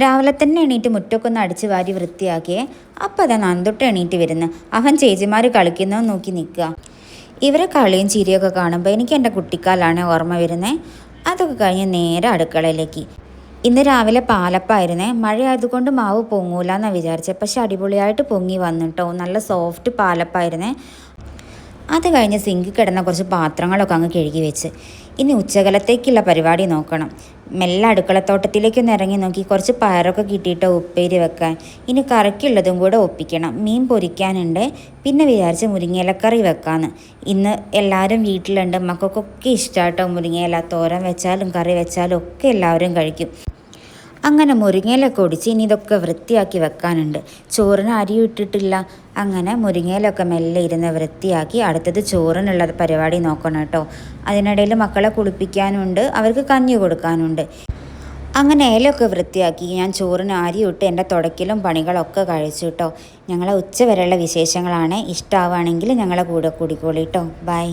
രാവിലെ തന്നെ എണീറ്റ് മുറ്റൊക്കെ ഒന്ന് അടിച്ച് വാരി വൃത്തിയാക്കിയേ. അപ്പം അതാ നന്ദുട്ട് എണീറ്റ് വരുന്നു. അവൻ ചേച്ചിമാർ കളിക്കുന്നത് നോക്കി നിൽക്കുക. ഇവരെ കളിയും ചിരിയൊക്കെ കാണുമ്പോൾ എനിക്ക് എൻ്റെ കുട്ടിക്കാലാണ് ഓർമ്മ വരുന്നത്. അതൊക്കെ കഴിഞ്ഞ് നേരെ അടുക്കളയിലേക്ക്. ഇന്ന് രാവിലെ പാലപ്പായിരുന്നേ. മഴ ആയതുകൊണ്ട് മാവ് പൊങ്ങൂല എന്നാണ് വിചാരിച്ചത്. പക്ഷെ അടിപൊളിയായിട്ട് പൊങ്ങി വന്നിട്ടോ. നല്ല സോഫ്റ്റ് പാലപ്പായിരുന്നേ. അത് കഴിഞ്ഞ് സിങ്കിൽ കിടന്ന കുറച്ച് പാത്രങ്ങളൊക്കെ അങ്ങ് കഴുകി വെച്ച് ഇനി ഉച്ചകലത്തേക്കുള്ള പരിപാടി നോക്കണം. മെല്ലെ അടുക്കളത്തോട്ടത്തിലേക്കൊന്ന് ഇറങ്ങി നോക്കി കുറച്ച് പയറൊക്കെ കിട്ടിയിട്ട് ഉപ്പേരി വെക്കാൻ. ഇനി കറിക്കുള്ളതും കൂടെ ഒപ്പിക്കണം. മീൻ പൊരിക്കാനുണ്ട്. പിന്നെ വിചാരിച്ച് മുരിങ്ങയിലക്കറി വെക്കാമെന്ന്. ഇന്ന് എല്ലാവരും വീട്ടിലുണ്ട്. മക്കൾക്കൊക്കെ ഇഷ്ടമായിട്ടോ മുരിങ്ങയില. തോരൻ വെച്ചാലും കറി വെച്ചാലും ഒക്കെ എല്ലാവരും കഴിക്കും. അങ്ങനെ മുരിങ്ങയിലൊക്കെ ഒടിച്ച് ഇനി ഇതൊക്കെ വൃത്തിയാക്കി വെക്കാനുണ്ട്. ചോറിന് അരിയും ഇട്ടിട്ടില്ല. അങ്ങനെ മുരിങ്ങയിലൊക്കെ മെല്ലെ ഇരുന്ന് വൃത്തിയാക്കി അടുത്തത് ചോറിനുള്ള പരിപാടി നോക്കണം കേട്ടോ. അതിനിടയിൽ മക്കളെ കുളിപ്പിക്കാനുണ്ട്, അവർക്ക് കഞ്ഞി കൊടുക്കാനുണ്ട്. അങ്ങനെ ഇലയൊക്കെ വൃത്തിയാക്കി ഞാൻ ചോറിന് അരിയും ഇട്ട് എൻ്റെ തുടക്കലും പണികളൊക്കെ കഴിച്ചു കേട്ടോ. ഞങ്ങളെ ഉച്ച വരെയുള്ള വിശേഷങ്ങളാണ്. ഇഷ്ടമാവുകയാണെങ്കിൽ ഞങ്ങളെ കൂടെ കൂടിക്കോളി കേട്ടോ. ബൈ.